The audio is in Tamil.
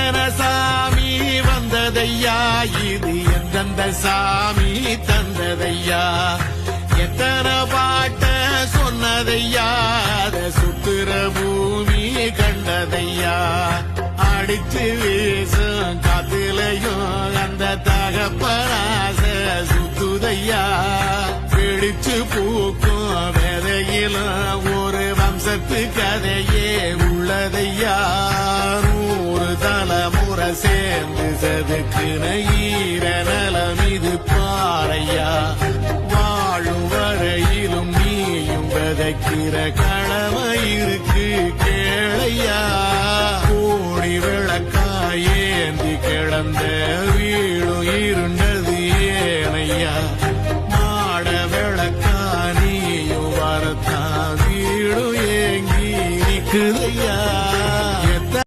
எத்தனை சாமி வந்ததையா, இது எந்தெந்த சாமி தந்ததையா, எத்தனை பாட்ட சொன்னதையா, அத சுத்துற பூமி கண்டதையா, அடிச்சு வீசும் காத்துலையும் அந்த தகப்பனாச சுத்துதையா, பிடிச்சு பூக்கும் விதையிலும் ஒரு வம்சத்து கதையே உள்ளதையா, 100 தலைமுறை சேர்ந்து செதுக்குன ஈர நலம் இது பாறையா, வாழும் வரையிலும் நீயும் விதைக்கிற கடமை இருக்கு கேளையா.